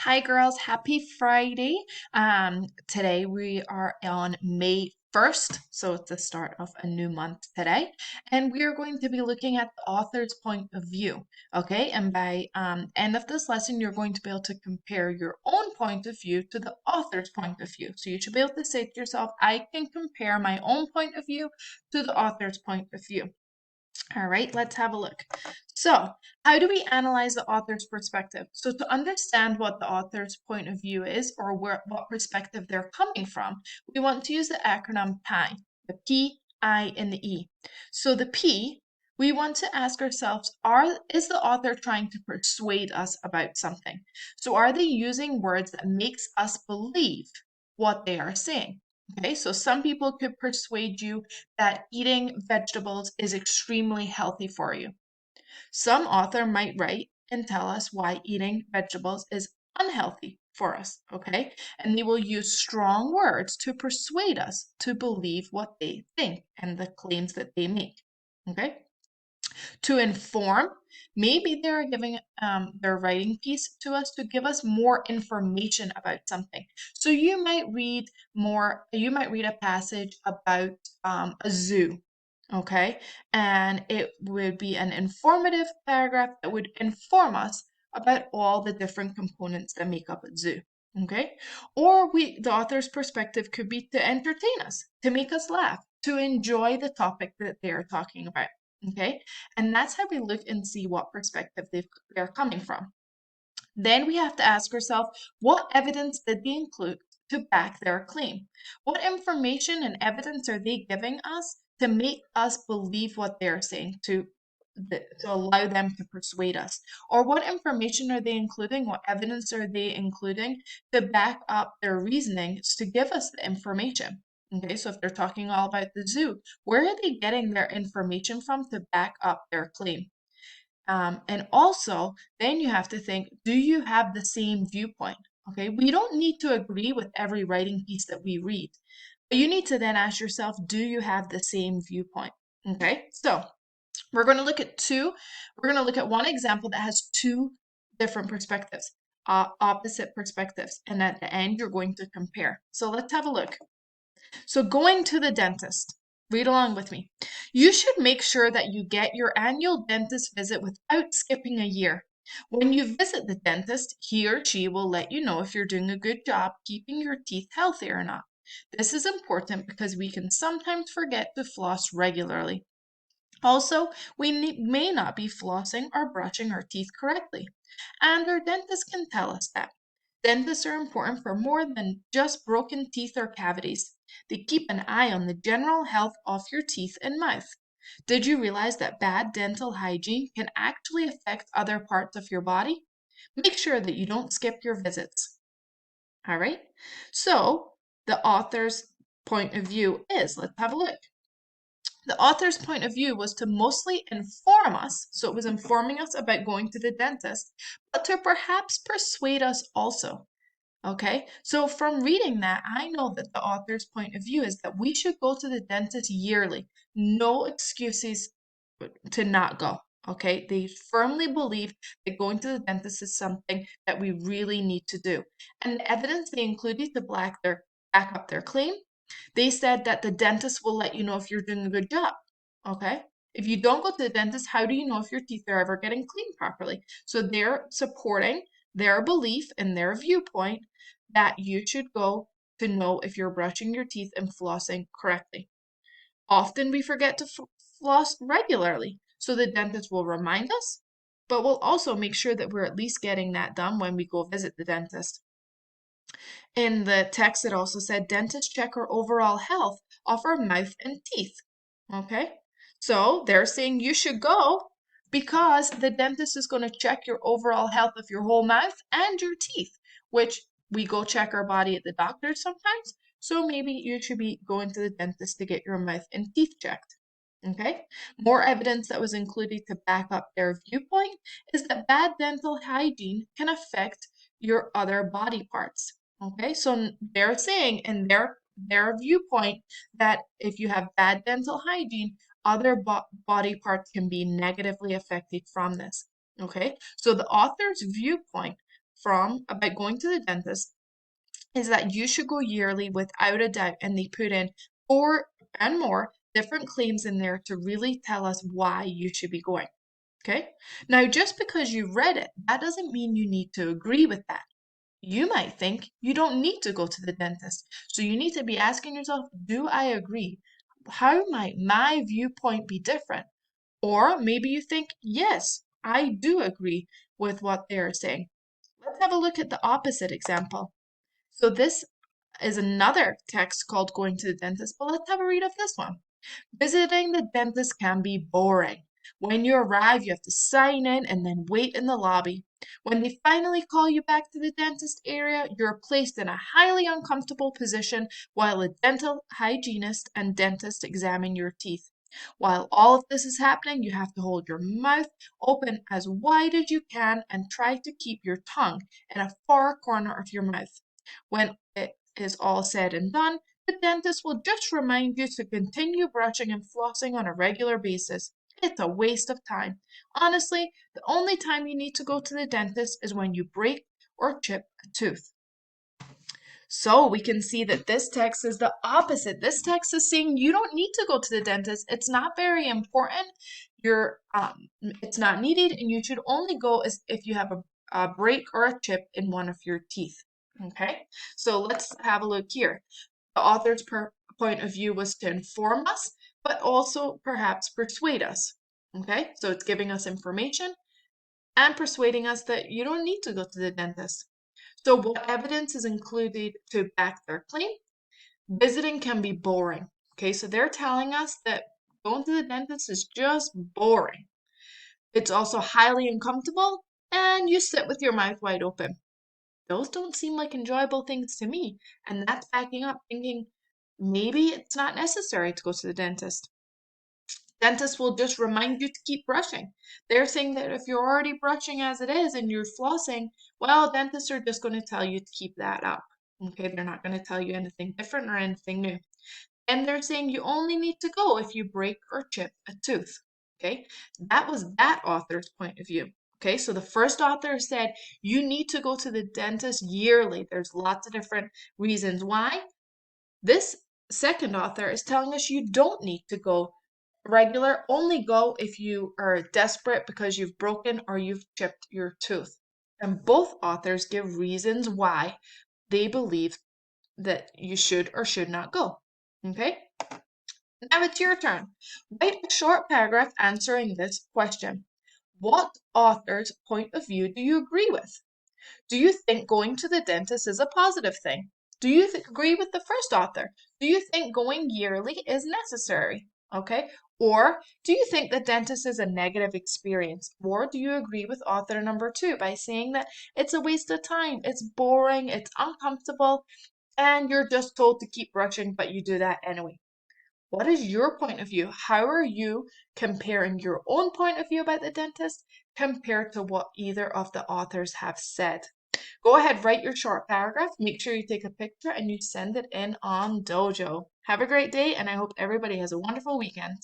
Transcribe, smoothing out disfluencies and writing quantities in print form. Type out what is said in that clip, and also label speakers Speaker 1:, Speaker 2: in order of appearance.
Speaker 1: Hi girls, happy Friday. Today we are on May 1st, so it's the start of a new month today, and we are going to be looking at the author's point of view. Okay, and by end of this lesson, you're going to be able to compare your own point of view to the author's point of view. So you should be able to say to yourself, I can compare my own point of view to the author's point of view. All right, let's have a look. So, how do we analyze the author's perspective? So, to understand what the author's point of view is or what perspective they're coming from, we want to use the acronym PI, the P, I, and the E. So, the P, we want to ask ourselves, is the author trying to persuade us about something? So, are they using words that makes us believe what they are saying? Okay, so some people could persuade you that eating vegetables is extremely healthy for you. Some author might write and tell us why eating vegetables is unhealthy for us, okay? And they will use strong words to persuade us to believe what they think and the claims that they make, okay? To inform, maybe they're giving their writing piece to us to give us more information about something. So you might read a passage about a zoo, okay? And it would be an informative paragraph that would inform us about all the different components that make up a zoo. Okay? Or the author's perspective could be to entertain us, to make us laugh, to enjoy the topic that they are talking about. Okay? And that's how we look and see what perspective they're coming from. Then we have to ask ourselves, what evidence did they include to back their claim? What information and evidence are they giving us to make us believe what they're saying, to allow them to persuade us? Or what information are they including? What evidence are they including to back up their reasonings to give us the information? Okay, so if they're talking all about the zoo, where are they getting their information from to back up their claim? And also, then you have to think, do you have the same viewpoint? Okay, we don't need to agree with every writing piece that we read, but you need to then ask yourself, do you have the same viewpoint? Okay, so we're going to look at one example that has two different perspectives, opposite perspectives, and at the end, you're going to compare. So let's have a look. So going to the dentist. Read along with me. You should make sure that you get your annual dentist visit without skipping a year. When you visit the dentist, he or she will let you know if you're doing a good job keeping your teeth healthy or not. This is important because we can sometimes forget to floss regularly. Also, we may not be flossing or brushing our teeth correctly, and our dentist can tell us that. Dentists are important for more than just broken teeth or cavities. They keep an eye on the general health of your teeth and mouth. Did you realize that bad dental hygiene can actually affect other parts of your body? Make sure that you don't skip your visits. All right? So, the author's point of view is, let's have a look. The author's point of view was to mostly inform us, so it was informing us about going to the dentist, but to perhaps persuade us also. Okay, so from reading that, I know that the author's point of view is that we should go to the dentist yearly. No excuses to not go. Okay, they firmly believe that going to the dentist is something that we really need to do. And the evidence they included to back up their claim, they said that the dentist will let you know if you're doing a good job. Okay, if you don't go to the dentist, how do you know if your teeth are ever getting cleaned properly? So they're supporting their belief and their viewpoint that you should go to know if you're brushing your teeth and flossing correctly. Often we forget to floss regularly, so the dentist will remind us, but we'll also make sure that we're at least getting that done when we go visit the dentist. In the text, it also said dentists check our overall health of our mouth and teeth. Okay, so they're saying you should go because the dentist is going to check your overall health of your whole mouth and your teeth, which we go check our body at the doctor sometimes. So maybe you should be going to the dentist to get your mouth and teeth checked. Okay, more evidence that was included to back up their viewpoint is that bad dental hygiene can affect your other body parts. Okay, so they're saying in their viewpoint that if you have bad dental hygiene, other body parts can be negatively affected from this. Okay, so the author's viewpoint from about going to the dentist is that you should go yearly without a doubt, and they put in 4 and more different claims in there to really tell us why you should be going. Okay? Now, just because you read it, that doesn't mean you need to agree with that. You might think you don't need to go to the dentist. So you need to be asking yourself, do I agree? How might my viewpoint be different? Or maybe you think, yes, I do agree with what they're saying. Let's have a look at the opposite example. So this is another text called Going to the Dentist, but let's have a read of this one. Visiting the dentist can be boring. When you arrive, you have to sign in and then wait in the lobby. When they finally call you back to the dentist area, you're placed in a highly uncomfortable position while a dental hygienist and dentist examine your teeth. While all of this is happening, you have to hold your mouth open as wide as you can and try to keep your tongue in a far corner of your mouth. When it is all said and done, the dentist will just remind you to continue brushing and flossing on a regular basis. It's a waste of time. Honestly, the only time you need to go to the dentist is when you break or chip a tooth. So we can see that this text is the opposite. This text is saying you don't need to go to the dentist. It's not very important. It's not needed, and you should only go if you have a break or a chip in one of your teeth. Okay, so let's have a look here. The author's point of view was to inform us, but also perhaps persuade us. Okay, so it's giving us information and persuading us that you don't need to go to the dentist. So what evidence is included to back their claim? Visiting can be boring. Okay, so they're telling us that going to the dentist is just boring. It's also highly uncomfortable, and you sit with your mouth wide open. Those don't seem like enjoyable things to me, and that's backing up thinking maybe it's not necessary to go to the dentist. Dentists will just remind you to keep brushing. They're saying that if you're already brushing as it is and you're flossing, well, dentists are just going to tell you to keep that up. Okay, they're not going to tell you anything different or anything new. And they're saying you only need to go if you break or chip a tooth. Okay, that was that author's point of view. Okay, so the first author said you need to go to the dentist yearly. There's lots of different reasons why. This second author is telling us you don't need to go regular, only go if you are desperate because you've broken or you've chipped your tooth. And both authors give reasons why they believe that you should or should not go. Okay? Now it's your turn. Write a short paragraph answering this question. What author's point of view do you agree with? Do you think going to the dentist is a positive thing? Do you agree with the first author? Do you think going yearly is necessary? Okay. Or do you think the dentist is a negative experience? Or do you agree with author number 2 by saying that it's a waste of time, it's boring, it's uncomfortable, and you're just told to keep brushing, but you do that anyway? What is your point of view? How are you comparing your own point of view about the dentist compared to what either of the authors have said? Go ahead, write your short paragraph. Make sure you take a picture and you send it in on Dojo. Have a great day, and I hope everybody has a wonderful weekend.